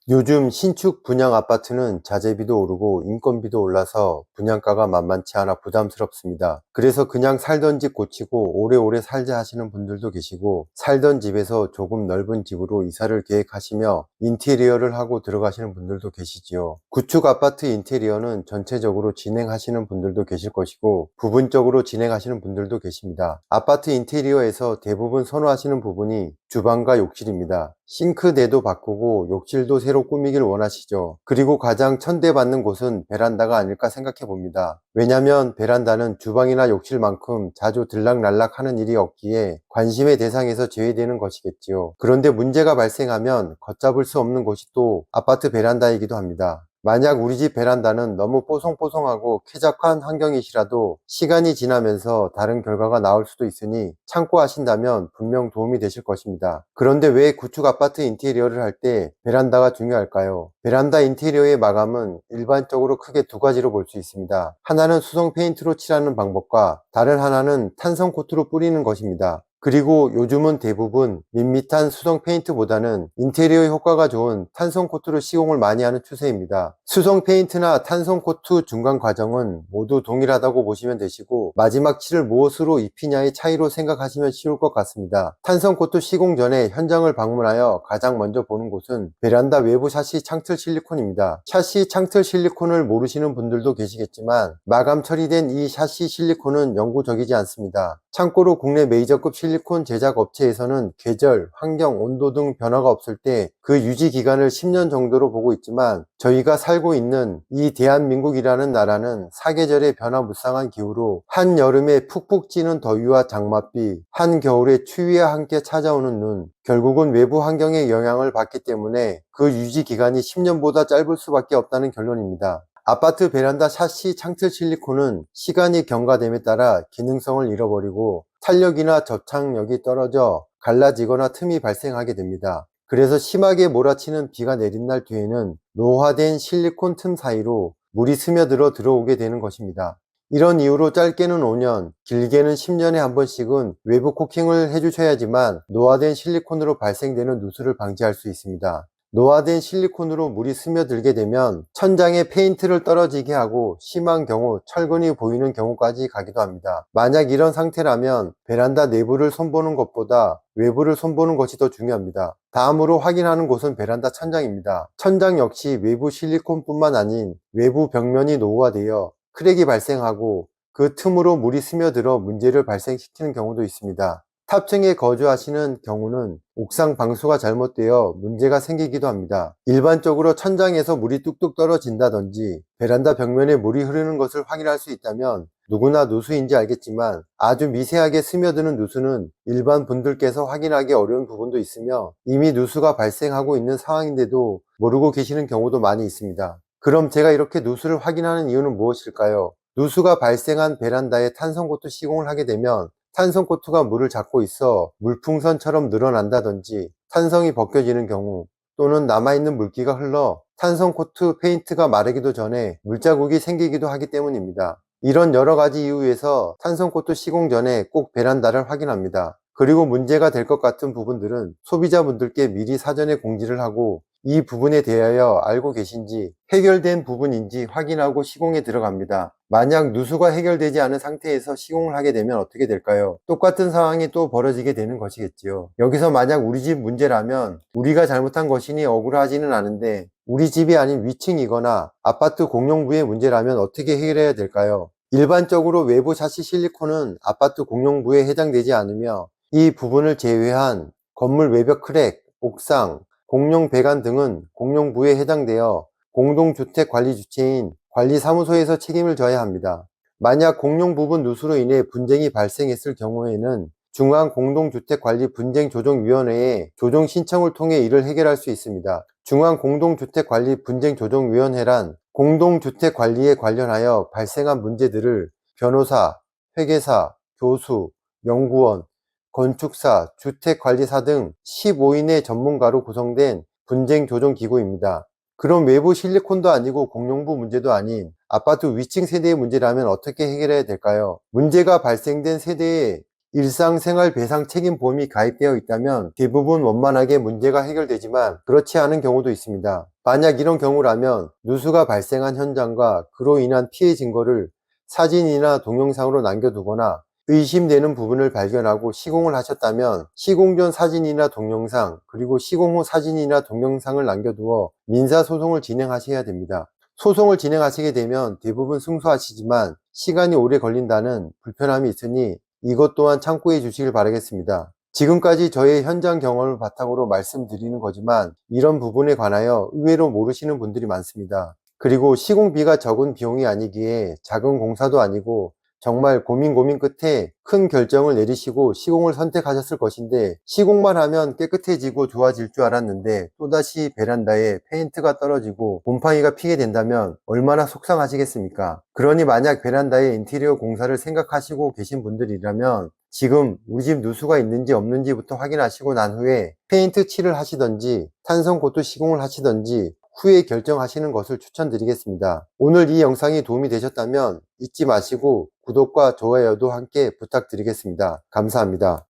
요즘 신축 분양 아파트는 자재비도 오르고 인건비도 올라서 분양가가 만만치 않아 부담스럽습니다. 그래서 그냥 살던 집 고치고 오래오래 살자 하시는 분들도 계시고, 살던 집에서 조금 넓은 집으로 이사를 계획하시며 인테리어를 하고 들어가시는 분들도 계시지요. 구축 아파트 인테리어는 전체적으로 진행하시는 분들도 계실 것이고, 부분적으로 진행하시는 분들도 계십니다. 아파트 인테리어에서 대부분 선호하시는 부분이 주방과 욕실입니다. 싱크대도 바꾸고 욕실도 새로 꾸미길 원하시죠. 그리고 가장 천대받는 곳은 베란다가 아닐까 생각해 봅니다. 왜냐면 베란다는 주방이나 욕실만큼 자주 들락날락 하는 일이 없기에 관심의 대상에서 제외되는 것이겠지요. 그런데 문제가 발생하면 걷잡을 수 없는 곳이 또 아파트 베란다이기도 합니다. 만약 우리 집 베란다는 너무 뽀송뽀송하고 쾌적한 환경이시라도 시간이 지나면서 다른 결과가 나올 수도 있으니 참고하신다면 분명 도움이 되실 것입니다. 그런데 왜 구축 아파트 인테리어를 할 때 베란다가 중요할까요? 베란다 인테리어의 마감은 일반적으로 크게 두 가지로 볼 수 있습니다. 하나는 수성 페인트로 칠하는 방법과 다른 하나는 탄성 코트로 뿌리는 것입니다. 그리고 요즘은 대부분 밋밋한 수성 페인트보다는 인테리어 효과가 좋은 탄성 코트로 시공을 많이 하는 추세입니다. 수성 페인트나 탄성 코트 중간 과정은 모두 동일하다고 보시면 되시고, 마지막 칠을 무엇으로 입히냐의 차이로 생각하시면 쉬울 것 같습니다. 탄성 코트 시공 전에 현장을 방문하여 가장 먼저 보는 곳은 베란다 외부 샤시 창틀 실리콘입니다. 샤시 창틀 실리콘을 모르시는 분들도 계시겠지만, 마감 처리된 이 샤시 실리콘은 영구적이지 않습니다. 참고로 국내 메이저급 실리콘 제작 업체에서는 계절, 환경, 온도 등 변화가 없을 때 그 유지 기간을 10년 정도로 보고 있지만, 저희가 살고 있는 이 대한민국이라는 나라는 사계절의 변화무쌍한 기후로 한여름에 푹푹 찌는 더위와 장맛비, 한겨울에 추위와 함께 찾아오는 눈, 결국은 외부 환경의 영향을 받기 때문에 그 유지 기간이 10년보다 짧을 수밖에 없다는 결론입니다. 아파트 베란다 샤시 창틀 실리콘은 시간이 경과됨에 따라 기능성을 잃어버리고 탄력이나 접착력이 떨어져 갈라지거나 틈이 발생하게 됩니다. 그래서 심하게 몰아치는 비가 내린 날 뒤에는 노화된 실리콘 틈 사이로 물이 스며들어 들어오게 되는 것입니다. 이런 이유로 짧게는 5년, 길게는 10년에 한 번씩은 외부 코팅을 해주셔야지만 노화된 실리콘으로 발생되는 누수를 방지할 수 있습니다. 노화된 실리콘으로 물이 스며들게 되면 천장에 페인트를 떨어지게 하고 심한 경우 철근이 보이는 경우까지 가기도 합니다. 만약 이런 상태라면 베란다 내부를 손보는 것보다 외부를 손보는 것이 더 중요합니다. 다음으로 확인하는 곳은 베란다 천장입니다. 천장 역시 외부 실리콘뿐만 아닌 외부 벽면이 노후화되어 크랙이 발생하고 그 틈으로 물이 스며들어 문제를 발생시키는 경우도 있습니다. 탑층에 거주하시는 경우는 옥상 방수가 잘못되어 문제가 생기기도 합니다. 일반적으로 천장에서 물이 뚝뚝 떨어진다든지 베란다 벽면에 물이 흐르는 것을 확인할 수 있다면 누구나 누수인지 알겠지만, 아주 미세하게 스며드는 누수는 일반 분들께서 확인하기 어려운 부분도 있으며 이미 누수가 발생하고 있는 상황인데도 모르고 계시는 경우도 많이 있습니다. 그럼 제가 이렇게 누수를 확인하는 이유는 무엇일까요? 누수가 발생한 베란다에 탄성코트 시공을 하게 되면 탄성코트가 물을 잡고 있어 물풍선처럼 늘어난다든지 탄성이 벗겨지는 경우, 또는 남아있는 물기가 흘러 탄성코트 페인트가 마르기도 전에 물자국이 생기기도 하기 때문입니다. 이런 여러 가지 이유에서 탄성코트 시공 전에 꼭 베란다를 확인합니다. 그리고 문제가 될 것 같은 부분들은 소비자분들께 미리 사전에 공지를 하고 이 부분에 대하여 알고 계신지 해결된 부분인지 확인하고 시공에 들어갑니다. 만약 누수가 해결되지 않은 상태에서 시공을 하게 되면 어떻게 될까요? 똑같은 상황이 또 벌어지게 되는 것이겠지요. 여기서 만약 우리 집 문제라면 우리가 잘못한 것이니 억울하지는 않은데, 우리 집이 아닌 위층이거나 아파트 공용부의 문제라면 어떻게 해결해야 될까요? 일반적으로 외부 샤시 실리콘은 아파트 공용부에 해당되지 않으며 이 부분을 제외한 건물 외벽 크랙, 옥상, 공용 배관 등은 공용부에 해당되어 공동주택 관리 주체인 관리사무소에서 책임을 져야 합니다. 만약 공용 부분 누수로 인해 분쟁이 발생했을 경우에는 중앙공동주택관리분쟁조정위원회에 조정 신청을 통해 이를 해결할 수 있습니다. 중앙공동주택관리분쟁조정위원회란 공동주택 관리에 관련하여 발생한 문제들을 변호사, 회계사, 교수, 연구원, 건축사, 주택관리사 등 15인의 전문가로 구성된 분쟁조정기구입니다. 그럼 외부 실리콘도 아니고 공용부 문제도 아닌 아파트 위층 세대의 문제라면 어떻게 해결해야 될까요? 문제가 발생된 세대의 일상생활 배상 책임보험이 가입되어 있다면 대부분 원만하게 문제가 해결되지만 그렇지 않은 경우도 있습니다. 만약 이런 경우라면 누수가 발생한 현장과 그로 인한 피해 증거를 사진이나 동영상으로 남겨두거나 의심되는 부분을 발견하고 시공을 하셨다면 시공 전 사진이나 동영상 그리고 시공 후 사진이나 동영상을 남겨두어 민사소송을 진행하셔야 됩니다. 소송을 진행하시게 되면 대부분 승소하시지만 시간이 오래 걸린다는 불편함이 있으니 이것 또한 참고해 주시길 바라겠습니다. 지금까지 저의 현장 경험을 바탕으로 말씀드리는 거지만 이런 부분에 관하여 의외로 모르시는 분들이 많습니다. 그리고 시공비가 적은 비용이 아니기에 작은 공사도 아니고 정말 고민 끝에 큰 결정을 내리시고 시공을 선택하셨을 것인데 시공만 하면 깨끗해지고 좋아질 줄 알았는데 또다시 베란다에 페인트가 떨어지고 곰팡이가 피게 된다면 얼마나 속상하시겠습니까? 그러니 만약 베란다에 인테리어 공사를 생각하시고 계신 분들이라면 지금 우리 집 누수가 있는지 없는지부터 확인하시고 난 후에 페인트 칠을 하시던지 탄성코트 시공을 하시던지 후에 결정하시는 것을 추천드리겠습니다. 오늘 이 영상이 도움이 되셨다면 잊지 마시고 구독과 좋아요도 함께 부탁드리겠습니다. 감사합니다.